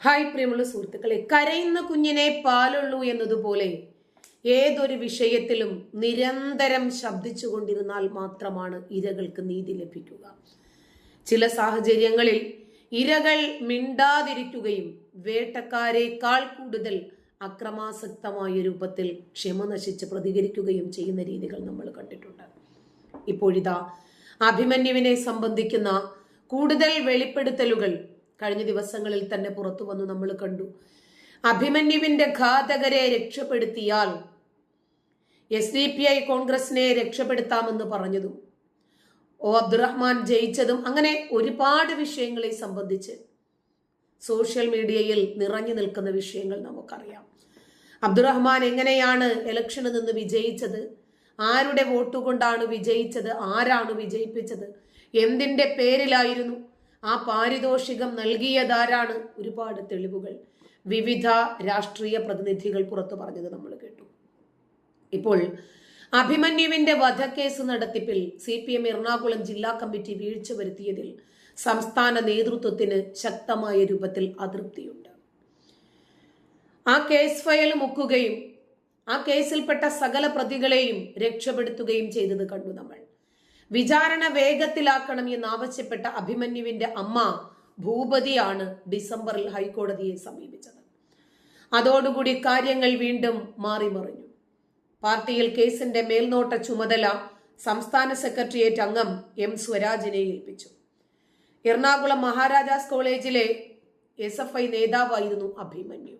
Hi പ്രിയമുള്ള സുഹൃത്തുക്കളെ, കരയുന്ന കുഞ്ഞിനെ പാലുള്ളൂ എന്നതുപോലെ ഏതൊരു വിഷയത്തിലും നിരന്തരം ശബ്ദിച്ചുകൊണ്ടിരുന്നാൽ മാത്രമാണ് ഇരകൾക്ക് നീതി ലഭിക്കുക. ചില സാഹചര്യങ്ങളിൽ ഇരകൾ മിണ്ടാതിരിക്കുകയും വേട്ടക്കാരേക്കാൾ കൂടുതൽ അക്രമാസക്തമായ രൂപത്തിൽ ക്ഷമ നശിച്ച് പ്രതികരിക്കുകയും ചെയ്യുന്ന രീതികൾ നമ്മൾ കണ്ടിട്ടുണ്ട്. ഇപ്പോഴിതാ അഭിമന്യുവിനെ സംബന്ധിക്കുന്ന കൂടുതൽ വെളിപ്പെടുത്തലുകൾ കഴിഞ്ഞ ദിവസങ്ങളിൽ തന്നെ പുറത്തു വന്നു നമ്മൾ കണ്ടു. അഭിമന്യുവിന്റെ ഘാതകരെ രക്ഷപ്പെടുത്തിയാൽ SDPI കോൺഗ്രസിനെ രക്ഷപ്പെടുത്താമെന്ന് പറഞ്ഞതും അബ്ദുറഹ്മാൻ ജയിച്ചതും അങ്ങനെ ഒരുപാട് വിഷയങ്ങളെ സംബന്ധിച്ച് സോഷ്യൽ മീഡിയയിൽ നിറഞ്ഞു നിൽക്കുന്ന വിഷയങ്ങൾ നമുക്കറിയാം. അബ്ദുറഹ്മാൻ എങ്ങനെയാണ് ഇലക്ഷനിൽ നിന്ന് വിജയിച്ചത്, ആരുടെ വോട്ടുകൊണ്ടാണ് വിജയിച്ചത്, ആരാണ് വിജയിപ്പിച്ചത്, എന്തിന്റെ പേരിലായിരുന്നു, ആ പാരിതോഷികം നൽകിയതാരാണ്, ഒരുപാട് തെളിവുകൾ വിവിധ രാഷ്ട്രീയ പ്രതിനിധികൾ പുറത്തു പറഞ്ഞത് നമ്മൾ കേട്ടു. ഇപ്പോൾ അഭിമന്യുവിന്റെ വധക്കേസ് നടത്തിപ്പിൽ CPM എറണാകുളം ജില്ലാ കമ്മിറ്റി വീഴ്ച വരുത്തിയതിൽ സംസ്ഥാന നേതൃത്വത്തിന് ശക്തമായ രൂപത്തിൽ അതൃപ്തിയുണ്ട്. ആ കേസ് ഫയൽ മുക്കുകയും ആ കേസിൽപ്പെട്ട സകല പ്രതികളെയും രക്ഷപ്പെടുത്തുകയും ചെയ്തത് കണ്ടു നമ്മൾ. വിചാരണ വേഗത്തിലാക്കണം എന്നാവശ്യപ്പെട്ട അഭിമന്യുവിന്റെ അമ്മ ഭൂപതിയാണ് ഡിസംബറിൽ ഹൈക്കോടതിയെ സമീപിച്ചത്. അതോടുകൂടി കാര്യങ്ങൾ വീണ്ടും മാറിമറിഞ്ഞു. പാർട്ടിയിൽ കേസിന്റെ മേൽനോട്ട ചുമതല സംസ്ഥാന സെക്രട്ടേറിയറ്റ് അംഗം M സ്വരാജിനെ ഏൽപ്പിച്ചു. എറണാകുളം മഹാരാജാസ് കോളേജിലെ SFI നേതാവായിരുന്നു അഭിമന്യു.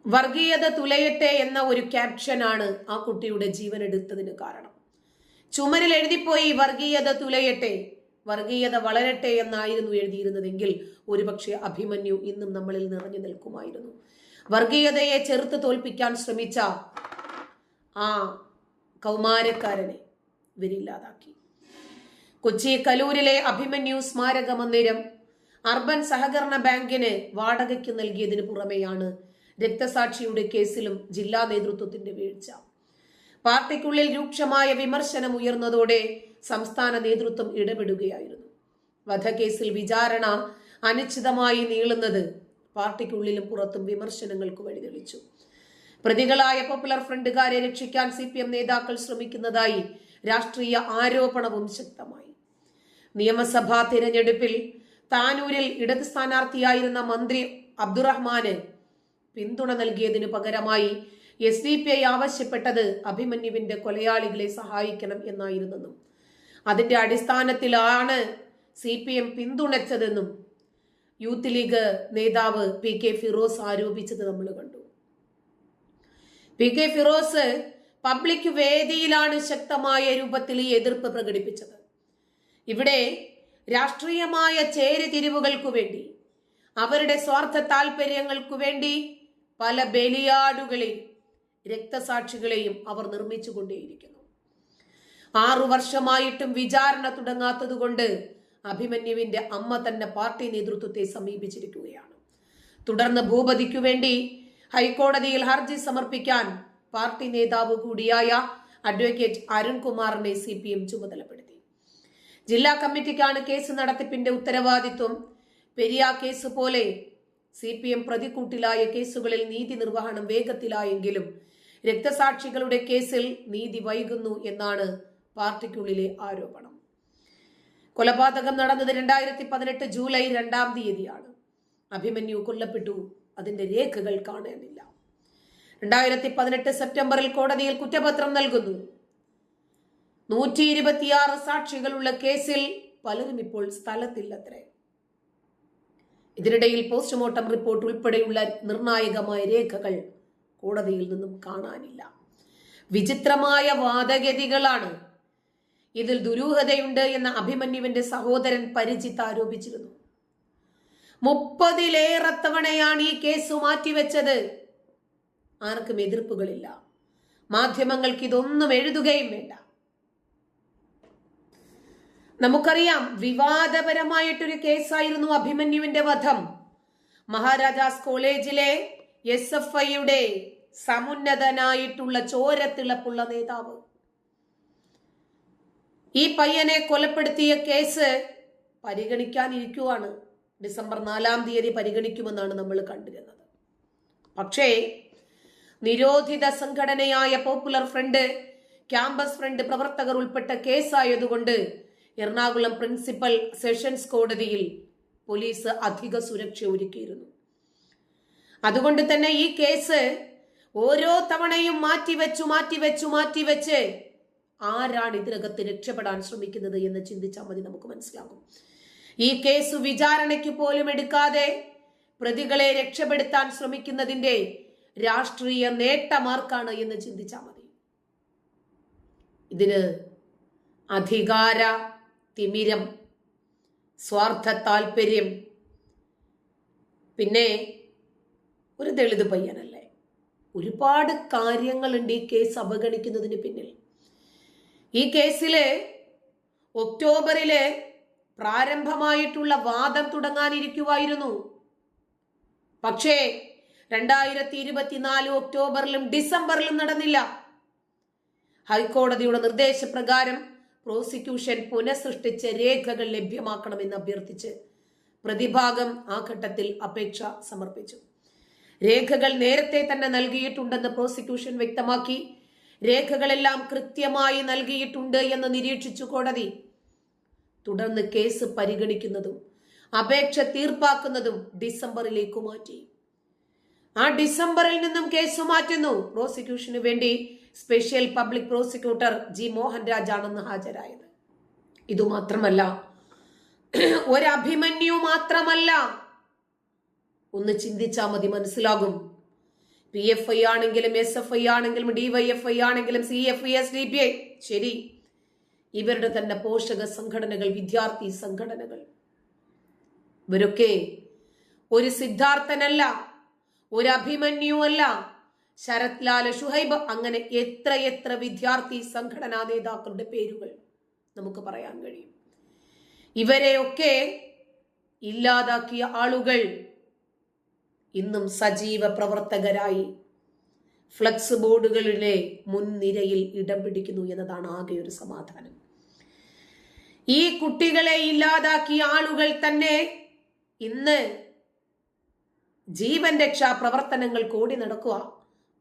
വർഗീയത തുലയട്ടെ എന്ന ഒരു ക്യാപ്ഷനാണ് ആ കുട്ടിയുടെ ജീവൻ എടുത്തതിന് കാരണം. ചുമരിൽ എഴുതിപ്പോയി വർഗീയത തുലയട്ടെ, വർഗീയത വളരട്ടെ എന്നായിരുന്നു എഴുതിയിരുന്നതെങ്കിൽ ഒരുപക്ഷെ അഭിമന്യു ഇന്നും നമ്മളിൽ നിറഞ്ഞു നിൽക്കുമായിരുന്നു. വർഗീയതയെ ചെറുത്ത് തോൽപ്പിക്കാൻ ശ്രമിച്ച ആ കൗമാരക്കാരനെ ഇവരില്ലാതാക്കി. കൊച്ചി കലൂരിലെ അഭിമന്യു സ്മാരക മന്ദിരം അർബൻ സഹകരണ ബാങ്കിന് വാടകയ്ക്ക് നൽകിയതിന് പുറമെയാണ് രക്തസാക്ഷിയുടെ കേസിലും ജില്ലാ നേതൃത്വത്തിന്റെ വീഴ്ച. പാർട്ടിക്കുള്ളിൽ രൂക്ഷമായ വിമർശനം ഉയർന്നതോടെ സംസ്ഥാന നേതൃത്വം ഇടപെടുകയായിരുന്നു. വധക്കേസിൽ വിചാരണ അനിശ്ചിതമായി നീളുന്നത് പാർട്ടിക്കുള്ളിലും പുറത്തും വിമർശനങ്ങൾക്ക് വഴിതെളിച്ചു. പ്രതികളായ പോപ്പുലർ ഫ്രണ്ടുകാരെ രക്ഷിക്കാൻ CPM നേതാക്കൾ ശ്രമിക്കുന്നതായി രാഷ്ട്രീയ ആരോപണവും ശക്തമായി. നിയമസഭാ തിരഞ്ഞെടുപ്പിൽ താനൂരിൽ ഇടത് സ്ഥാനാർത്ഥിയായിരുന്ന മന്ത്രി അബ്ദുറഹ്മാന് പിന്തുണ നൽകിയതിനു പകരമായി SDPI ആവശ്യപ്പെട്ടത് അഭിമന്യുവിന്റെ കൊലയാളികളെ സഹായിക്കണം എന്നായിരുന്നെന്നും അതിന്റെ അടിസ്ഥാനത്തിലാണ് CPM പിന്തുണച്ചതെന്നും യൂത്ത് ലീഗ് നേതാവ് PK ഫിറോസ് ആരോപിച്ചത് നമ്മൾ കണ്ടു. PK ഫിറോസ് പബ്ലിക് വേദിയിലാണ് ശക്തമായ രൂപത്തിൽ ഈ എതിർപ്പ് പ്രകടിപ്പിച്ചത്. ഇവിടെ രാഷ്ട്രീയമായ ചേരിതിരിവുകൾക്കു വേണ്ടി, അവരുടെ സ്വാർത്ഥ താല്പര്യങ്ങൾക്കു വേണ്ടി പല ബലിയാടുകളെയും രക്തസാക്ഷികളെയും അവർ നിർമ്മിച്ചുകൊണ്ടേയിരിക്കുന്നു. 6 വർഷമായിട്ടും വിചാരണ തുടങ്ങാത്തത് കൊണ്ട് അഭിമന്യുവിന്റെ അമ്മ തന്നെ പാർട്ടി നേതൃത്വത്തെ സമീപിച്ചിരിക്കുകയാണ്. തുടർന്ന് ഭൂപതിക്കു വേണ്ടി ഹൈക്കോടതിയിൽ ഹർജി സമർപ്പിക്കാൻ പാർട്ടി നേതാവ് കൂടിയായ അഡ്വക്കേറ്റ് അരുൺകുമാറിനെ CPM ചുമതലപ്പെടുത്തി. ജില്ലാ കമ്മിറ്റിക്കാണ് കേസ് നടത്തിപ്പിന്റെ ഉത്തരവാദിത്വം. പെരിയ കേസ് പോലെ CPM പ്രതിക്കൂട്ടിലായ കേസുകളിൽ നീതി നിർവഹണം വേഗത്തിലായെങ്കിലും രക്തസാക്ഷികളുടെ കേസിൽ നീതി വൈകുന്നു എന്നാണ് പാർട്ടിക്കുള്ളിലെ ആരോപണം. കൊലപാതകം നടന്നത് 2018 ജൂലൈ 2-ാം തീയതിയാണ്. അഭിമന്യു കൊല്ലപ്പെട്ടു, അതിന്റെ രേഖകൾ കാണാനില്ല. 2018 സെപ്റ്റംബറിൽ കോടതിയിൽ കുറ്റപത്രം നൽകുന്നു. 126 സാക്ഷികളുള്ള കേസിൽ പലരും ഇപ്പോൾ സ്ഥലത്തില്ലത്രേ. ഇതിനിടയിൽ പോസ്റ്റ്മോർട്ടം റിപ്പോർട്ട് ഉൾപ്പെടെയുള്ള നിർണായകമായ രേഖകൾ കോടതിയിൽ നിന്നും കാണാനില്ല. വിചിത്രമായ വാദഗതികളാണ്. ഇതിൽ ദുരൂഹതയുണ്ട് എന്ന അഭിമന്യുവിന്റെ സഹോദരൻ പരിജിത്ത് ആരോപിച്ചിരുന്നു. 30-ലേറെ തവണയാണ് ഈ കേസ് മാറ്റിവെച്ചത്. ആർക്കും എതിർപ്പുകളില്ല. മാധ്യമങ്ങൾക്ക് ഇതൊന്നും എഴുതുകയും വേണ്ട. നമുക്കറിയാം, വിവാദപരമായിട്ടൊരു കേസായിരുന്നു അഭിമന്യുവിന്റെ വധം. മഹാരാജാസ് കോളേജിലെ SFIയുടെ സമുന്നതനായിട്ടുള്ള ചോരത്തിളപ്പുള്ള നേതാവ് ഈ പയ്യനെ കൊലപ്പെടുത്തിയ കേസ് പരിഗണിക്കാനിരിക്കുവാണ്. ഡിസംബർ 4-ാം തീയതി പരിഗണിക്കുമെന്നാണ് നമ്മൾ കണ്ടിരുന്നത്. പക്ഷേ നിരോധിത സംഘടനയായ പോപ്പുലർ ഫ്രണ്ട്, ക്യാമ്പസ് ഫ്രണ്ട് പ്രവർത്തകർ ഉൾപ്പെട്ട കേസായതുകൊണ്ട് എറണാകുളം പ്രിൻസിപ്പൽ സെഷൻസ് കോടതിയിൽ പോലീസ് അധിക സുരക്ഷ ഒരുക്കിയിരുന്നു. അതുകൊണ്ട് തന്നെ ഈ കേസ് ഓരോ തവണയും മാറ്റിവെച്ച് ആരാണ് ഇതിനകത്ത് രക്ഷപ്പെടാൻ ശ്രമിക്കുന്നത് എന്ന് ചിന്തിച്ചാൽ മതി, നമുക്ക് മനസ്സിലാകും. ഈ കേസ് വിചാരണയ്ക്ക് പോലും എടുക്കാതെ പ്രതികളെ രക്ഷപ്പെടുത്താൻ ശ്രമിക്കുന്നതിന്റെ രാഷ്ട്രീയ നേട്ടമാർക്കാണ് എന്ന് ചിന്തിച്ചാൽ മതി. ഇതിന് അധികാര തിമിരം, സ്വാർത്ഥ താല്പര്യം, പിന്നെ ഒരു ദളിത് പയ്യനല്ലേ, ഒരുപാട് കാര്യങ്ങളുണ്ട് ഈ കേസ് അവഗണിക്കുന്നതിന് പിന്നിൽ. ഈ കേസില് ഒക്ടോബറില് പ്രാരംഭമായിട്ടുള്ള വാദം തുടങ്ങാനിരിക്കുവായിരുന്നു. പക്ഷേ 2024 ഒക്ടോബറിലും ഡിസംബറിലും നടന്നില്ല. ഹൈക്കോടതിയുടെ നിർദ്ദേശപ്രകാരം പ്രോസിക്യൂഷൻ പുനഃസൃഷ്ടിച്ച് രേഖകൾ ലഭ്യമാക്കണമെന്ന് അഭ്യർത്ഥിച്ച് പ്രതിഭാഗം ആ ഘട്ടത്തിൽ അപേക്ഷ സമർപ്പിച്ചു. രേഖകൾ നേരത്തെ തന്നെ നൽകിയിട്ടുണ്ടെന്ന് പ്രോസിക്യൂഷൻ വ്യക്തമാക്കി. രേഖകളെല്ലാം കൃത്യമായി നൽകിയിട്ടുണ്ട് എന്ന് നിരീക്ഷിച്ചു കോടതി. തുടർന്ന് കേസ് പരിഗണിക്കുന്നതും അപേക്ഷ തീർപ്പാക്കുന്നതും ഡിസംബറിലേക്ക് മാറ്റി. ആ ഡിസംബറിൽ നിന്നും കേസ് മാറ്റുന്നു. പ്രോസിക്യൂഷന് വേണ്ടി special public prosecutor G Mohanraj ആണെന്ന് ഹാജരായത്. ഇതുമാത്രമല്ല, ഒരഭിമന്യു മാത്രമല്ല, ഒന്ന് ചിന്തിച്ചാൽ മതി, മനസ്സിലാകും. PFI ആണെങ്കിലും SFI ആണെങ്കിലും DYFI ആണെങ്കിലും CFI SDPI, ശരി, ഇവരുടെ തന്നെ പോഷക സംഘടനകൾ, വിദ്യാർത്ഥി സംഘടനകൾ, ഇവരൊക്കെ ഒരു സിദ്ധാർത്ഥനല്ല, ഒരു അഭിമന്യു അല്ല, ശരത് ലാൽ, ഷുഹൈബ്, അങ്ങനെ എത്ര വിദ്യാർത്ഥി സംഘടനാ നേതാക്കളുടെ പേരുകൾ നമുക്ക് പറയാൻ കഴിയും. ഇവരെയൊക്കെ ഇല്ലാതാക്കിയ ആളുകൾ ഇന്നും സജീവ പ്രവർത്തകരായി ഫ്ലക്സ് ബോർഡുകളിലെ മുൻനിരയിൽ ഇടം പിടിക്കുന്നു എന്നതാണ് ആകെ ഒരു സമാധാനം. ഈ കുട്ടികളെ ഇല്ലാതാക്കിയ ആളുകൾ തന്നെ ഇന്ന് ജീവൻ രക്ഷാ പ്രവർത്തനങ്ങൾക്ക് ഓടി നടക്കുക,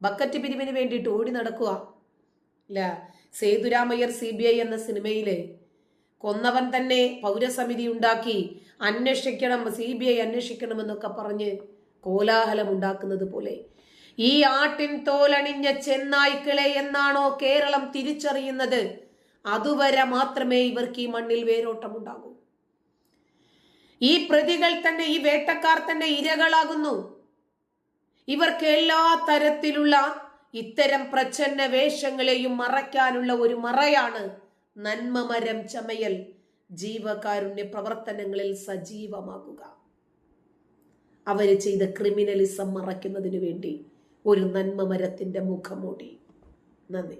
ബക്കറ്റ് പിരിവിന് വേണ്ടിയിട്ട് ഓടി നടക്കുക. ഇല്ല, സേതുരാമയ്യർ CBI എന്ന സിനിമയിലെ കൊന്നവൻ തന്നെ പൗരസമിതി ഉണ്ടാക്കി അന്വേഷിക്കണം, CBI അന്വേഷിക്കണമെന്നൊക്കെ പറഞ്ഞ് കോലാഹലം ഉണ്ടാക്കുന്നത് പോലെ ഈ ആട്ടിൻ തോലണിഞ്ഞ ചെന്നായ്ക്കളെ എന്നാണോ കേരളം തിരിച്ചറിയുന്നത്, അതുവരെ മാത്രമേ ഇവർക്ക് ഈ മണ്ണിൽ വേരോട്ടമുണ്ടാകൂ. ഈ പ്രതികൾ തന്നെ, ഈ വേട്ടക്കാർ തന്നെ ഇരകളാകുന്നു. ഇവർക്ക് എല്ലാ തരത്തിലുള്ള ഇത്തരം പ്രച്ഛന്ന വേഷങ്ങളെയും മറയ്ക്കാനുള്ള ഒരു മറയാണ് നന്മമരം ചമയൽ, ജീവകാരുണ്യ പ്രവർത്തനങ്ങളിൽ സജീവമാകുക. അവര് ചെയ്ത ക്രിമിനലിസം മറയ്ക്കുന്നതിന് വേണ്ടി ഒരു നന്മമരത്തിന്റെ മുഖംമൂടി. നന്ദി.